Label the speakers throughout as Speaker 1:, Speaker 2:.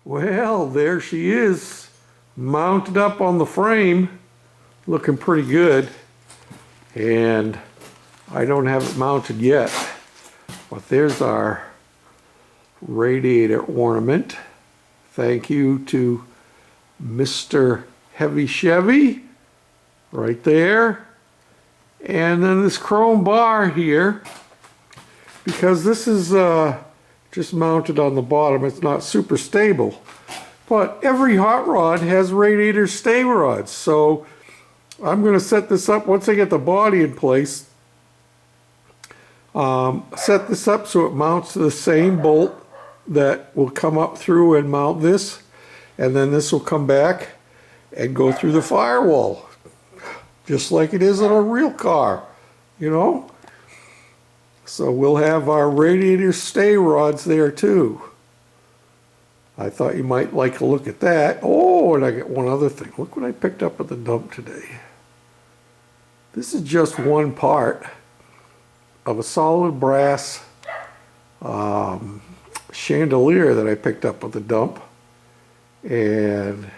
Speaker 1: Well, there she is, mounted up on the frame, looking pretty good. And I don't have it mounted yet, but there's our radiator ornament. Thank you to Mr. Heavy Chevy, right there. And then this chrome bar here, because this is just mounted on the bottom, it's not super stable. But every hot rod has radiator stay rods, so I'm going to set this up once I get the body in place. Set this up so it mounts to the same bolt that will come up through and mount this, and then this will come back and go through the firewall, just like it is on a real car, you know? So we'll have our radiator stay rods there too. I thought you might like a look at that. Oh, and I got one other thing. Look what I picked up at the dump today. This is just one part of a solid brass chandelier that I picked up at the dump. And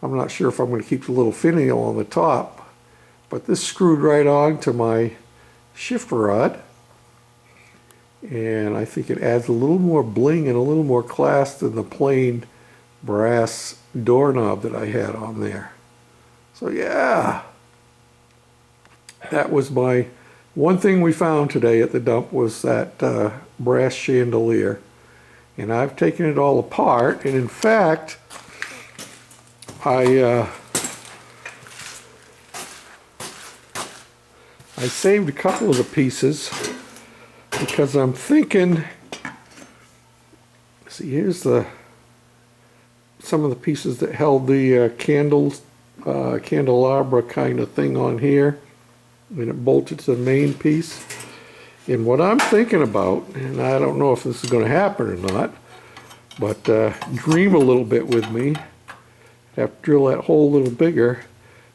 Speaker 1: I'm not sure if I'm going to keep the little finial on the top, but this screwed right on to my shift rod. And I think it adds a little more bling and a little more class than the plain brass doorknob that I had on there. So yeah, that was my one thing we found today at the dump, was that brass chandelier. And I've taken it all apart, and in fact, I saved a couple of the pieces because I'm thinking, see, here's some of the pieces that held the candelabra kind of thing on here, and it bolted to the main piece. And what I'm thinking about, and I don't know if this is going to happen or not, but dream a little bit with me. Have to drill that hole a little bigger.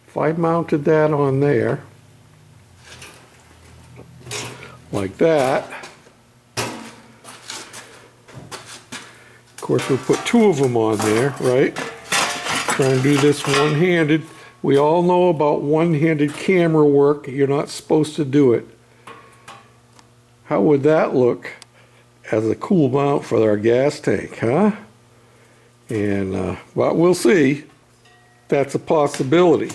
Speaker 1: If I mounted that on there, like that, of course we'll put two of them on there, right? Try and do this one-handed. We all know about one-handed camera work. You're not supposed to do it. How would that look as a cool mount for our gas tank, huh? And, but we'll see. That's a possibility.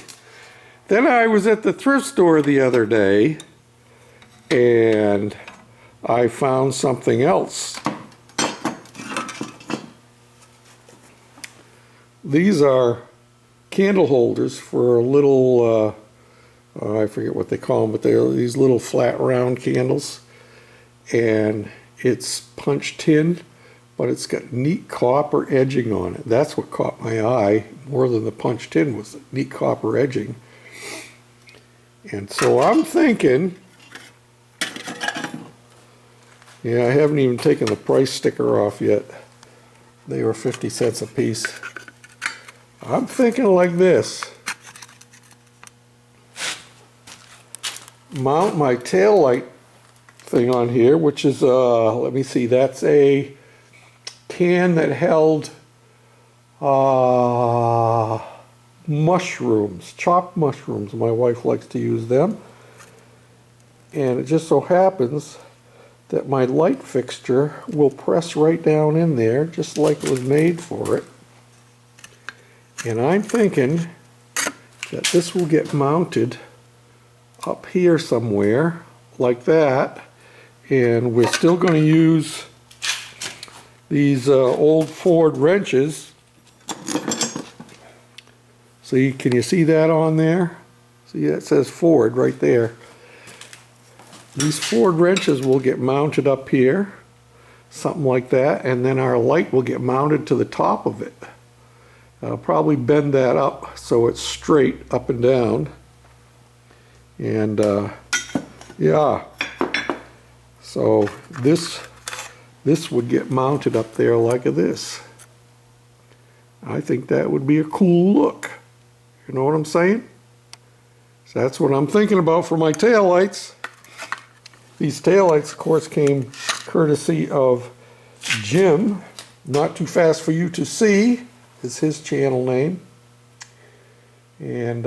Speaker 1: Then I was at the thrift store the other day, and I found something else. These are candle holders for a little, I forget what they call them, but they're these little flat round candles. And it's punched tin, but it's got neat copper edging on it. That's what caught my eye more than the punched tin, was the neat copper edging. And so I'm thinking, yeah, I haven't even taken the price sticker off yet. They were 50 cents a piece. I'm thinking like this. Mount my tail light thing on here, which is let me see, that's a can that held mushrooms, chopped mushrooms. My wife likes to use them, and it just so happens that my light fixture will press right down in there just like it was made for it. And I'm thinking that this will get mounted up here somewhere like that. And we're still going to use these old Ford wrenches. See, can you see that on there? See, that says Ford right there. These Ford wrenches will get mounted up here, something like that, and then our light will get mounted to the top of it. I'll probably bend that up so it's straight up and down. And yeah. So this would get mounted up there like this. I think that would be a cool look. You know what I'm saying? So that's what I'm thinking about for my taillights. These taillights, of course, came courtesy of Jim Not Too Fast For You To See is his channel name. And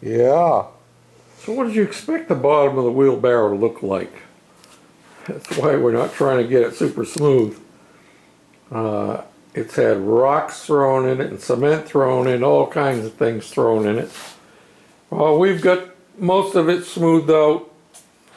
Speaker 1: yeah. So what did you expect the bottom of the wheelbarrow to look like? That's why we're not trying to get it super smooth. It's had rocks thrown in it and cement thrown in, all kinds of things thrown in it. Well, we've got most of it smoothed out.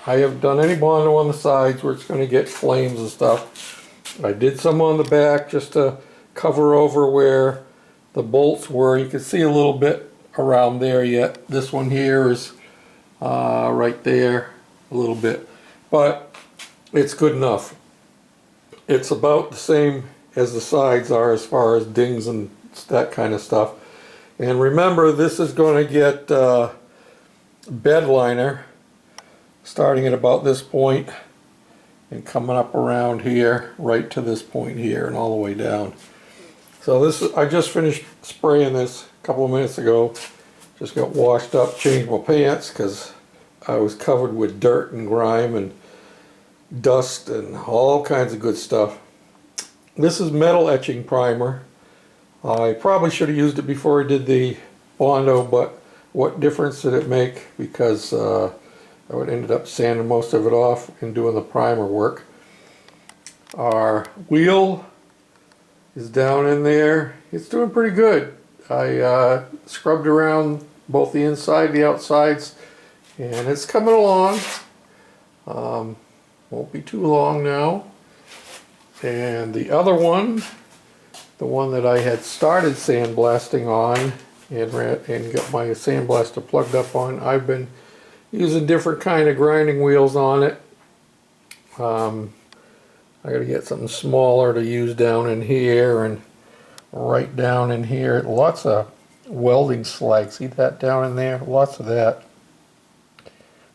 Speaker 1: I haven't done any Bondo on the sides where it's going to get flames and stuff. I did some on the back just to cover over where the bolts were. You can see a little bit around there yet. This one here is right there a little bit, but it's good enough. It's about the same as the sides are as far as dings and that kind of stuff. And remember, this is going to get bed liner starting at about this point and coming up around here right to this point here and all the way down. So this is, I just finished spraying this a couple of minutes ago. Just got washed up, changed my pants because I was covered with dirt and grime and dust and all kinds of good stuff. This is metal etching primer. I probably should have used it before I did the Bondo, but what difference did it make? Because I would ended up sanding most of it off and doing the primer work. Our wheel is down in there. It's doing pretty good. I scrubbed around both the inside, the outsides, and it's coming along. Won't be too long now. And the other one, the one that I had started sandblasting on and got my sandblaster plugged up on, I've been using different kind of grinding wheels on it. I gotta get something smaller to use down in here and right down in here. Lots of welding slag. See that down in there? Lots of that.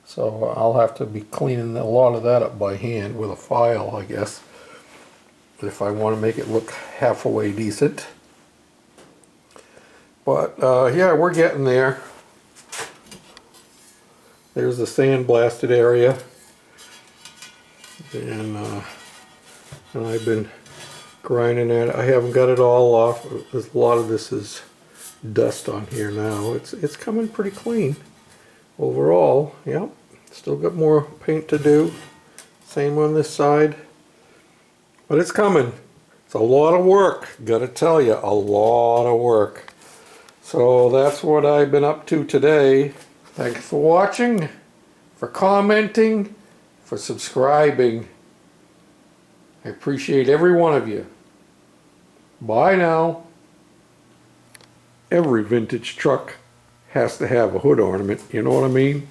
Speaker 1: So I'll have to be cleaning a lot of that up by hand with a file, I guess, if I want to make it look halfway decent. But yeah, we're getting there. There's the sandblasted area, and I've been grinding at it. I haven't got it all off. A lot of this is dust on here now. It's coming pretty clean overall. Yep. Still got more paint to do. Same on this side. But it's coming. It's a lot of work. Gotta tell you, a lot of work. So that's what I've been up to today. Thanks for watching, for commenting, for subscribing. I appreciate every one of you. Bye now. Every vintage truck has to have a hood ornament, you know what I mean?